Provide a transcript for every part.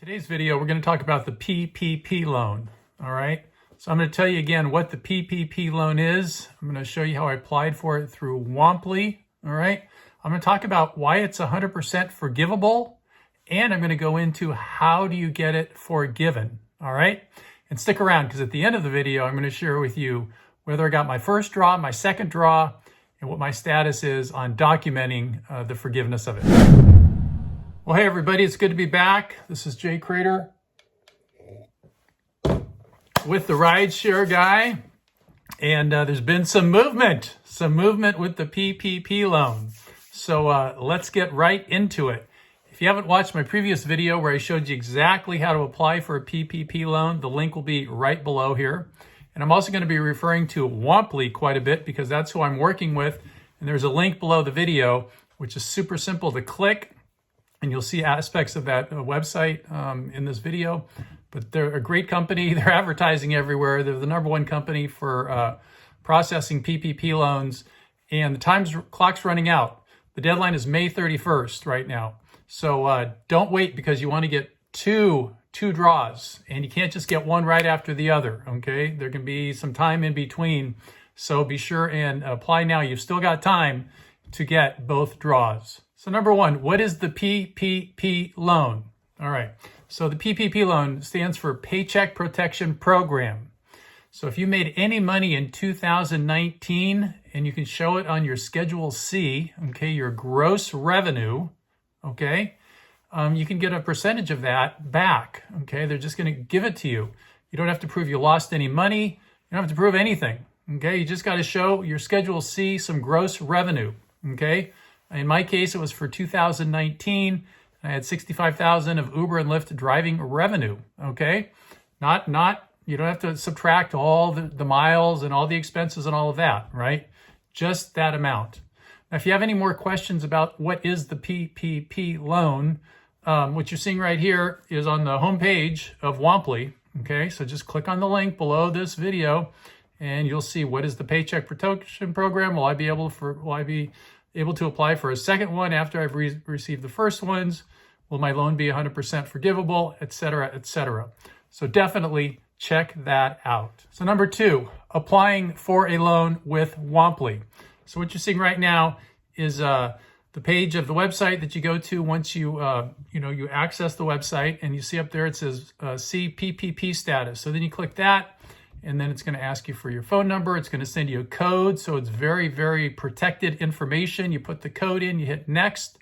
Today's video, we're going to talk about the PPP loan, all right? So I'm going to tell you again what the PPP loan is. I'm going to show you how I applied for it through Womply, all right? I'm going to talk about why it's 100% forgivable, and I'm going to go into how do you get it forgiven, all right? And stick around, because at the end of the video, I'm going to share with you whether I got my first draw, my second draw, and what my status is on documenting the forgiveness of it. Well, hey everybody, it's good to be back. This is Jay Cradeur with the Rideshare Guy. And there's been some movement with the PPP loan. So let's get right into it. If you haven't watched my previous video where I showed you exactly how to apply for a PPP loan, the link will be right below here. And I'm also going to be referring to Womply quite a bit because that's who I'm working with. And there's a link below the video, which is super simple to click. And you'll see aspects of that website in this video. But they're a great company. They're advertising everywhere. They're the #1 company for processing PPP loans. And the clock's running out. The deadline is May 31st right now. So don't wait because you want to get two draws. And you can't just get one right after the other, okay? There can be some time in between. So be sure and apply now. You've still got time to get both draws. So #1, what is the PPP loan? All right, so the PPP loan stands for Paycheck Protection Program. So if you made any money in 2019 and you can show it on your Schedule C, okay, your gross revenue, okay, you can get a percentage of that back, okay? They're just gonna give it to you. You don't have to prove you lost any money. You don't have to prove anything, okay? You just gotta show your Schedule C some gross revenue, okay? In my case, it was for 2019. I had $65,000 of Uber and Lyft driving revenue, okay? You don't have to subtract all the miles and all the expenses and all of that, right? Just that amount. Now, if you have any more questions about what is the PPP loan, what you're seeing right here is on the homepage of Womply, okay? So just click on the link below this video and you'll see what is the Paycheck Protection Program. Will I be able to apply for a second one after I've received the first ones? Will my loan be 100% forgivable, et cetera, et cetera? So definitely check that out. So #2, applying for a loan with Womply. So what you're seeing right now is the page of the website that you go to once you access the website, and you see up there it says see PPP status. So then you click that, and then it's going to ask you for your phone number. It's going to send you a code. So it's very, very protected information. You put the code in, you hit next,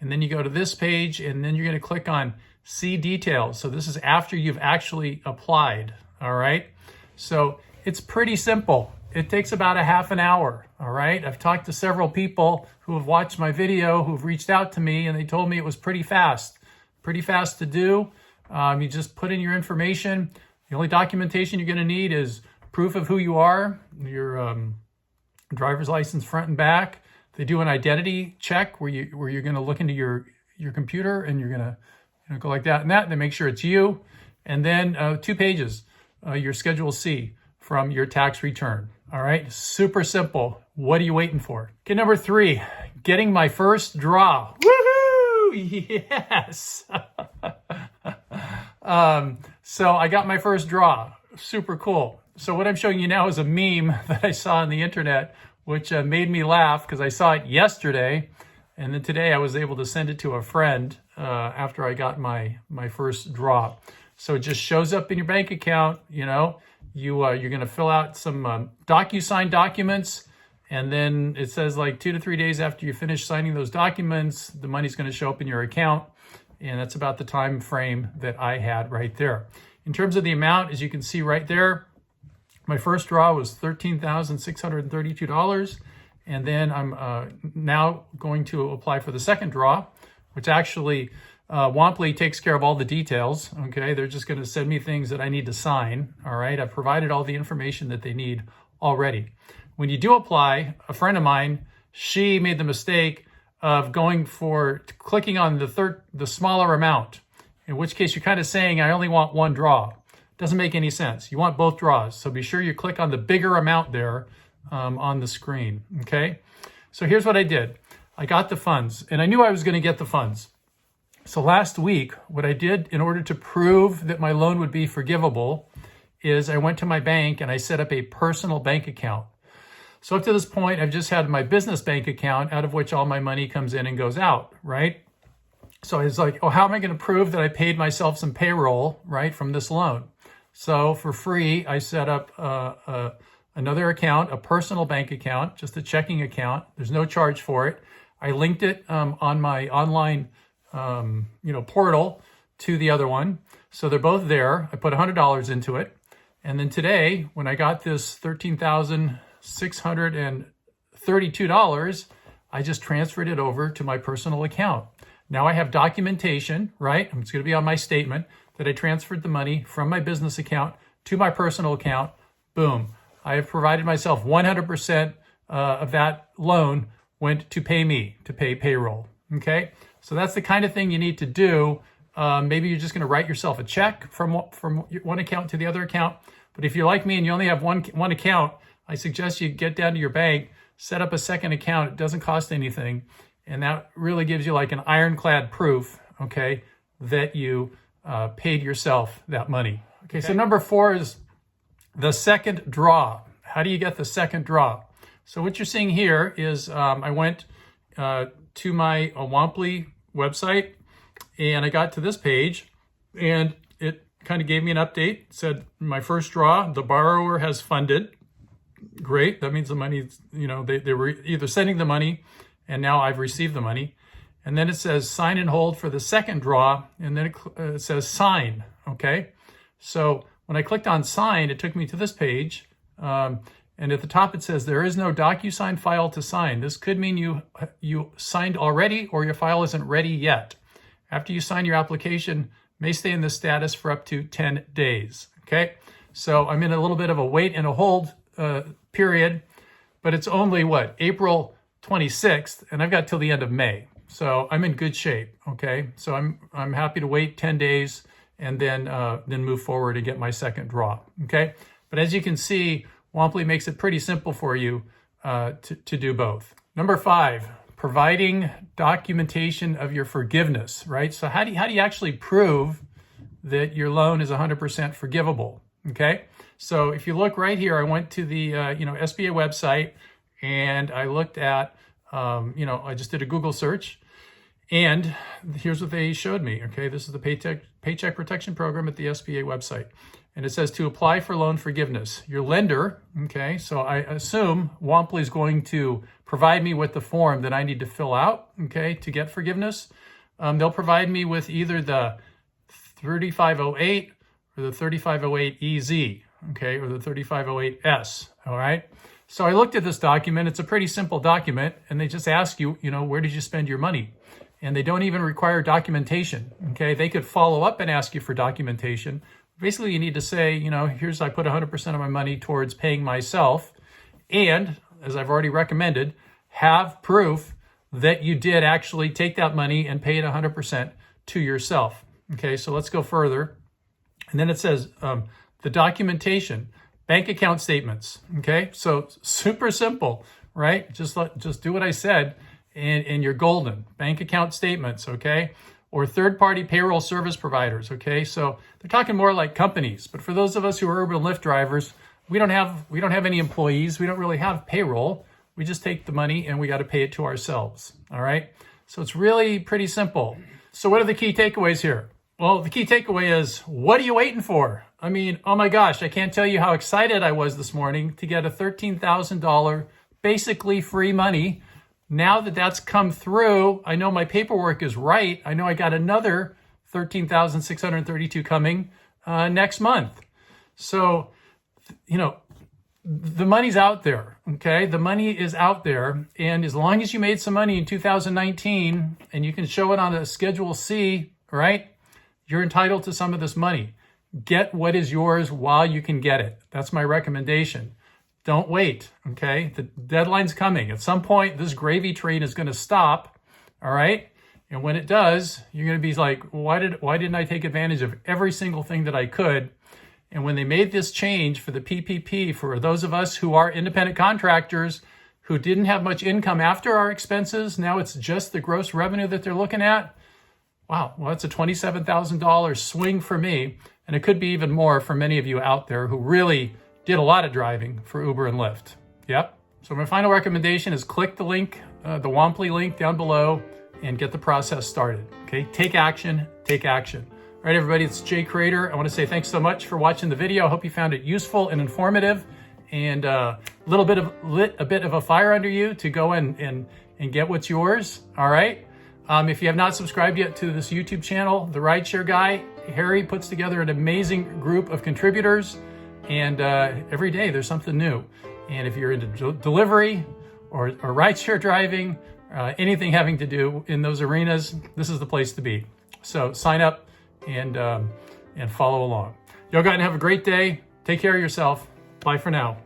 and then you go to this page, and then you're going to click on see details. So this is after you've actually applied. All right. So it's pretty simple. It takes about a half an hour. All right. I've talked to several people who have watched my video, who've reached out to me, and they told me it was pretty fast to do. You just put in your information. The only documentation you're going to need is proof of who you are, your driver's license front and back. They do an identity check where you're going to look into your computer and you're going to go like that and that, and they make sure it's you. And then 2 pages, your Schedule C from your tax return. All right, super simple. What are you waiting for? Okay, #3, getting my first draw. Woohoo! Yes. So I got my first draw. Super cool. So what I'm showing you now is a meme that I saw on the internet, which made me laugh because I saw it yesterday. And then today I was able to send it to a friend after I got my first draw. So it just shows up in your bank account. You're going to fill out some DocuSign documents. And then it says like 2 to 3 days after you finish signing those documents, the money's going to show up in your account. And that's about the time frame that I had right there. In terms of the amount, as you can see right there, my first draw was $13,632. And then I'm now going to apply for the second draw, which actually Womply takes care of all the details. Okay, they're just going to send me things that I need to sign. All right, I've provided all the information that they need already. When you do apply, a friend of mine, she made the mistake of clicking on the smaller amount, in which case you're kind of saying, I only want one draw. Doesn't make any sense. You want both draws. So be sure you click on the bigger amount there on the screen, okay? So here's what I did. I got the funds, and I knew I was going to get the funds. So last week, what I did in order to prove that my loan would be forgivable is I went to my bank and I set up a personal bank account. So up to this point, I've just had my business bank account out of which all my money comes in and goes out, right? So I was like, oh, how am I going to prove that I paid myself some payroll, right, from this loan? So for free, I set up another account, a personal bank account, just a checking account. There's no charge for it. I linked it on my online portal to the other one. So they're both there. I put $100 into it. And then today, when I got this $13,632, I just transferred it over to my personal account. Now I have documentation, right? It's going to be on my statement that I transferred the money from my business account to my personal account. Boom. I have provided myself 100% of that loan went to pay me, to pay payroll. Okay? So that's the kind of thing you need to do. Maybe you're just going to write yourself a check from one account to the other account. But if you're like me and you only have one account, I suggest you get down to your bank, set up a second account. It doesn't cost anything. And that really gives you like an ironclad proof, okay, that you paid yourself that money. Okay, so number 4 is the second draw. How do you get the second draw? So what you're seeing here is I went to my Womply website and I got to this page and it kind of gave me an update. It said my first draw, the borrower has funded. Great, that means the money, they were either sending the money and now I've received the money. And then it says sign and hold for the second draw, and then it says sign, okay? So when I clicked on sign, it took me to this page, and at the top it says there is no DocuSign file to sign. This could mean you signed already or your file isn't ready yet. After you sign your application, may stay in this status for up to 10 days, okay? So I'm in a little bit of a wait and a hold period, but it's only, April 26th, and I've got till the end of May. So I'm in good shape, okay? So I'm happy to wait 10 days and then move forward and get my second draw, okay? But as you can see, Womply makes it pretty simple for you to do both. Number 5, providing documentation of your forgiveness, right? So how do you actually prove that your loan is 100% forgivable, okay? So if you look right here, I went to the SBA website and I looked at, I just did a Google search and here's what they showed me. Okay, this is the Paycheck Protection Program at the SBA website. And it says to apply for loan forgiveness. Your lender, okay, so I assume Womply is going to provide me with the form that I need to fill out, okay, to get forgiveness. They'll provide me with either the 3508 or the 3508EZ, okay, or the 3508S, all right? So I looked at this document. It's a pretty simple document, and they just ask you, where did you spend your money? And they don't even require documentation, okay? They could follow up and ask you for documentation. Basically, you need to say, here's I put 100% of my money towards paying myself, and as I've already recommended, have proof that you did actually take that money and pay it 100% to yourself. Okay, so let's go further. And then it says the documentation. Bank account statements, okay? So super simple, right? Just do what I said and you're golden. Bank account statements, okay? Or third-party payroll service providers, okay? So they're talking more like companies, but for those of us who are Uber and Lyft drivers, we don't have any employees. We don't really have payroll. We just take the money and we got to pay it to ourselves, all right? So it's really pretty simple. So what are the key takeaways here? Well, the key takeaway is, what are you waiting for? I mean, oh my gosh, I can't tell you how excited I was this morning to get a $13,000 basically free money. Now that that's come through, I know my paperwork is right. I know I got another $13,632 coming next month. So, the money's out there, okay? The money is out there. And as long as you made some money in 2019 and you can show it on a Schedule C, right? You're entitled to some of this money. Get what is yours while you can get it. That's my recommendation. Don't wait, okay? The deadline's coming. At some point, this gravy train is going to stop, all right? And when it does, you're going to be like, why didn't I take advantage of every single thing that I could? And when they made this change for the PPP, for those of us who are independent contractors who didn't have much income after our expenses, now it's just the gross revenue that they're looking at. Wow, well, that's a $27,000 swing for me, and it could be even more for many of you out there who really did a lot of driving for Uber and Lyft. Yep. So my final recommendation is click the link, the Womply link down below, and get the process started. Okay, take action, take action. All right, everybody, it's Jay Cradeur. I want to say thanks so much for watching the video. I hope you found it useful and informative, and lit a bit of a fire under you to go and get what's yours. All right. If you have not subscribed yet to this YouTube channel, the Rideshare Guy, Harry puts together an amazing group of contributors, and every day there's something new. And if you're into delivery or rideshare driving, anything having to do in those arenas, this is the place to be. So sign up and follow along. Y'all go ahead and have a great day. Take care of yourself. Bye for now.